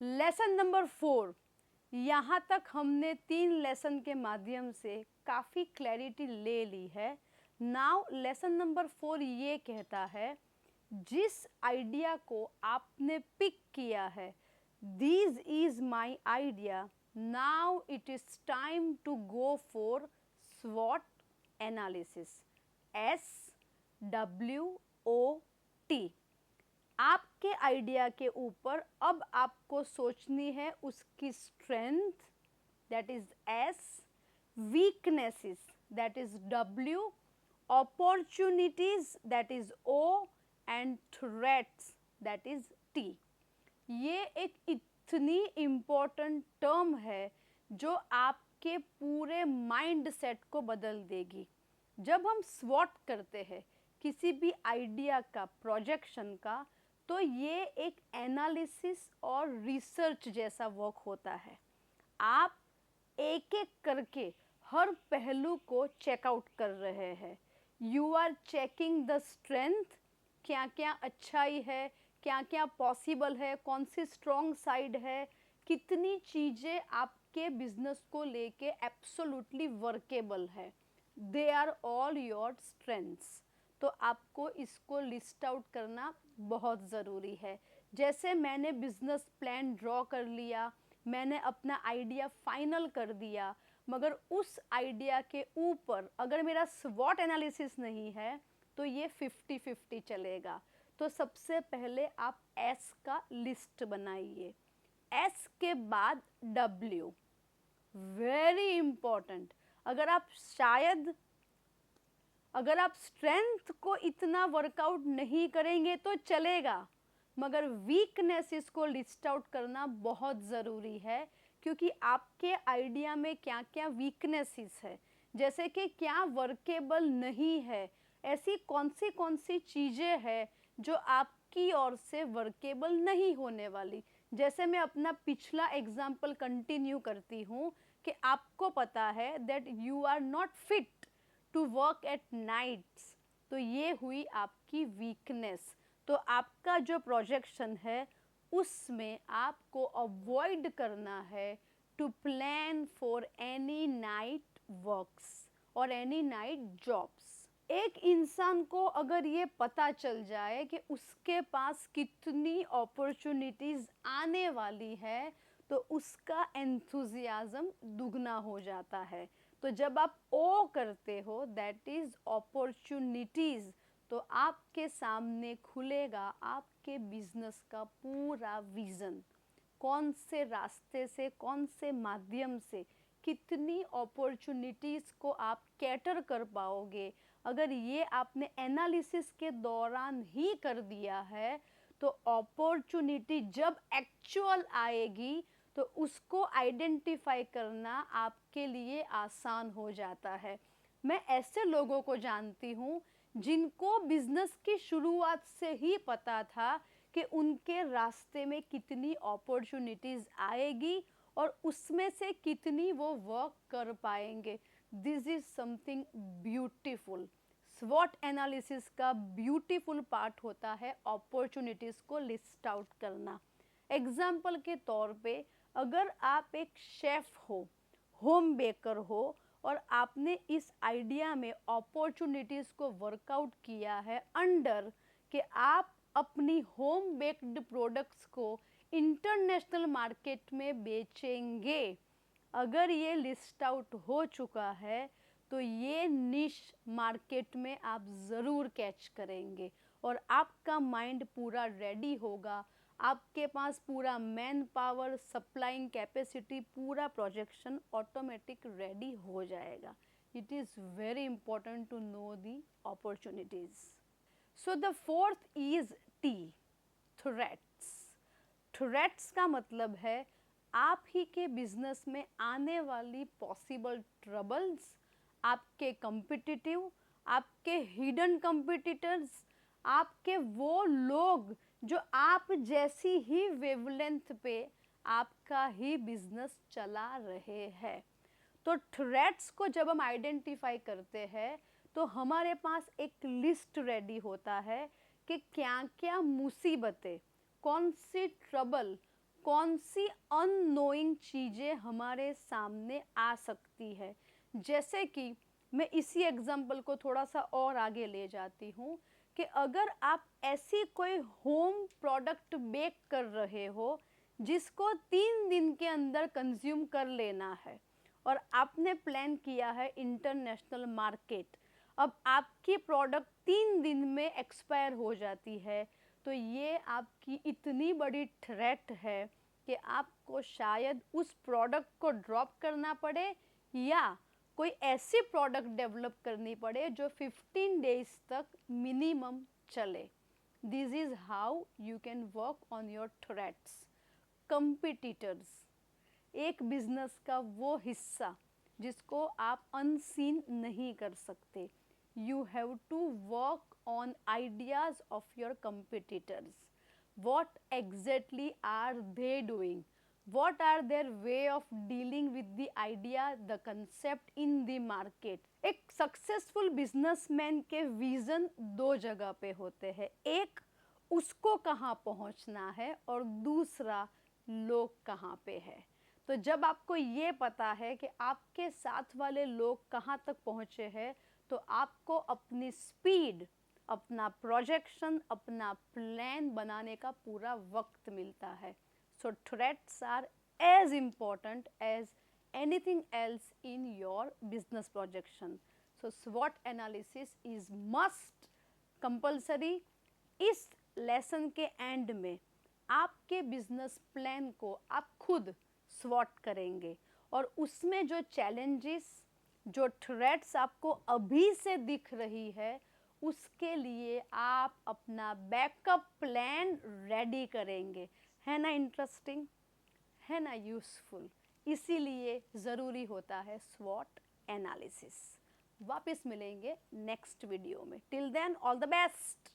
Lesson number 4। यहाँ तक हमने 3 लेसन के माध्यम से काफ़ी क्लैरिटी ले ली है। नाउ लेसन नंबर 4 ये कहता है, जिस आइडिया को आपने पिक किया है, this is my idea, now it is time to go for स्वॉट एनालिसिस। SWOT। आपके आइडिया के ऊपर अब आपको सोचनी है उसकी strength, that is S, weaknesses, that is W, opportunities, that is O, and threats, that is T। ये एक इतनी इम्पोर्टेंट टर्म है जो आपके पूरे माइंड सेट को बदल देगी। जब हम स्वॉट करते हैं किसी भी आइडिया का, प्रोजेक्शन का, तो ये एक एनालिसिस और रिसर्च जैसा वर्क होता है। आप एक एक करके हर पहलू को चेकआउट कर रहे हैं। You are checking the strength, क्या क्या अच्छाई है, क्या क्या पॉसिबल है, कौन सी स्ट्रॉन्ग साइड है, कितनी चीज़ें आपके बिजनेस को लेके एब्सोल्युटली वर्केबल है। They are all your strengths. तो आपको इसको लिस्ट आउट करना बहुत ज़रूरी है। जैसे मैंने बिजनेस प्लान ड्रॉ कर लिया, मैंने अपना आइडिया फाइनल कर दिया, मगर उस आइडिया के ऊपर अगर मेरा स्वॉट एनालिसिस नहीं है तो ये 50-50 चलेगा। तो सबसे पहले आप एस का लिस्ट बनाइए। एस के बाद डब्ल्यू, वेरी इंपॉर्टेंट। अगर आप स्ट्रेंथ को इतना वर्कआउट नहीं करेंगे तो चलेगा, मगर वीकनेसेस को लिस्ट आउट करना बहुत ज़रूरी है, क्योंकि आपके आइडिया में क्या क्या वीकनेसेस है, जैसे कि क्या वर्केबल नहीं है, ऐसी कौन सी चीज़ें हैं जो आपकी ओर से वर्केबल नहीं होने वाली। जैसे मैं अपना पिछला एग्जाम्पल कंटिन्यू करती हूँ कि आपको पता है that you are not fit to work at nights, तो ये हुई आपकी वीकनेस। तो आपका जो प्रोजेक्शन है उसमें आपको अवॉइड करना है to plan for any night works और एनी नाइट जॉब्स। एक इंसान को अगर ये पता चल जाए कि उसके पास कितनी अपॉर्चुनिटीज़ आने वाली है, तो उसका एंथुजियाज़म दुगना हो जाता है। तो जब आप ओ करते हो, दैट इज़ अपॉर्चुनिटीज़, तो आपके सामने खुलेगा आपके बिजनेस का पूरा विज़न। कौन से रास्ते से, कौन से माध्यम से कितनी अपॉर्चुनिटीज़ को आप कैटर कर पाओगे, अगर ये आपने एनालिसिस के दौरान ही कर दिया है, तो अपॉर्चुनिटी जब एक्चुअल आएगी तो उसको आइडेंटिफाई करना आपके लिए आसान हो जाता है। मैं ऐसे लोगों को जानती हूँ जिनको बिजनेस की शुरुआत से ही पता था कि उनके रास्ते में कितनी अपॉर्चुनिटीज़ आएगी और उसमें से कितनी वो वर्क कर पाएंगे। This is something beautiful. स्वॉट एनालिसिस का ब्यूटीफुल पार्ट होता है अपॉर्चुनिटीज़ को लिस्ट आउट करना। एग्जाम्पल के तौर पे, अगर आप एक शेफ़ हो, होम बेकर हो, और आपने इस आइडिया में अपॉर्चुनिटीज़ को वर्कआउट किया है अंडर कि आप अपनी होम बेक्ड प्रोडक्ट्स को इंटरनेशनल मार्केट में बेचेंगे, अगर ये लिस्ट आउट हो चुका है तो ये निश मार्केट में आप ज़रूर कैच करेंगे और आपका माइंड पूरा रेडी होगा, आपके पास पूरा मैन पावर, सप्लाइंग कैपेसिटी, पूरा प्रोजेक्शन ऑटोमेटिक रेडी हो जाएगा। It is very important to know the opportunities. So the fourth is T, threats. Threats का मतलब है आप ही के बिजनेस में आने वाली पॉसिबल ट्रबल्स, आपके कंपिटिटिव, आपके हिडन कंपिटिटर्स, आपके वो लोग जो आप जैसी ही वेवलेंथ पे आपका ही बिजनेस चला रहे हैं। तो थ्रेट्स को जब हम आइडेंटिफाई करते हैं तो हमारे पास एक लिस्ट रेडी होता है कि क्या क्या मुसीबतें, कौन सी ट्रबल, कौन सी अननोइंग चीज़ें हमारे सामने आ सकती है। जैसे कि मैं इसी एग्जाम्पल को थोड़ा सा और आगे ले जाती हूँ कि अगर आप ऐसी कोई होम प्रोडक्ट बेक कर रहे हो जिसको 3 दिन के अंदर कंज्यूम कर लेना है और आपने प्लान किया है इंटरनेशनल मार्केट, अब आपकी प्रोडक्ट 3 दिन में एक्सपायर हो जाती है, तो ये आपकी इतनी बड़ी थ्रेट है कि आपको शायद उस प्रोडक्ट को ड्रॉप करना पड़े या कोई ऐसी प्रोडक्ट डेवलप करनी पड़े जो 15 डेज तक मिनिमम चले। This is how you can work on your threats. Competitors एक बिजनेस का वो हिस्सा जिसको आप अनसीन नहीं कर सकते। You have to work on ideas of your competitors. what exactly are they doing, what are their way of dealing with the idea, the concept in the market। एक सक्सेसफुल बिजनेसमैन के vision दो जगह पे होते हैं, एक उसको कहाँ पहुँचना है और दूसरा लोग कहाँ पे है। तो जब आपको ये पता है कि आपके साथ वाले लोग कहाँ तक पहुँचे हैं, तो आपको अपनी स्पीड, अपना प्रोजेक्शन, अपना प्लान बनाने का पूरा वक्त मिलता है। So threats are as important as anything else in your business projection. So स्वॉट एनालिसिस इज मस्ट कंपल्सरी। इस लेसन के एंड में आपके बिजनेस प्लान को आप खुद स्वॉट करेंगे और उसमें जो चैलेंजेस, जो थ्रेट्स आपको अभी से दिख रही है, उसके लिए आप अपना बैकअप प्लान रेडी करेंगे। है ना इंटरेस्टिंग, है ना यूज़फुल। इसीलिए ज़रूरी होता है स्वॉट एनालिसिस। वापस मिलेंगे नेक्स्ट वीडियो में। Till then all the best.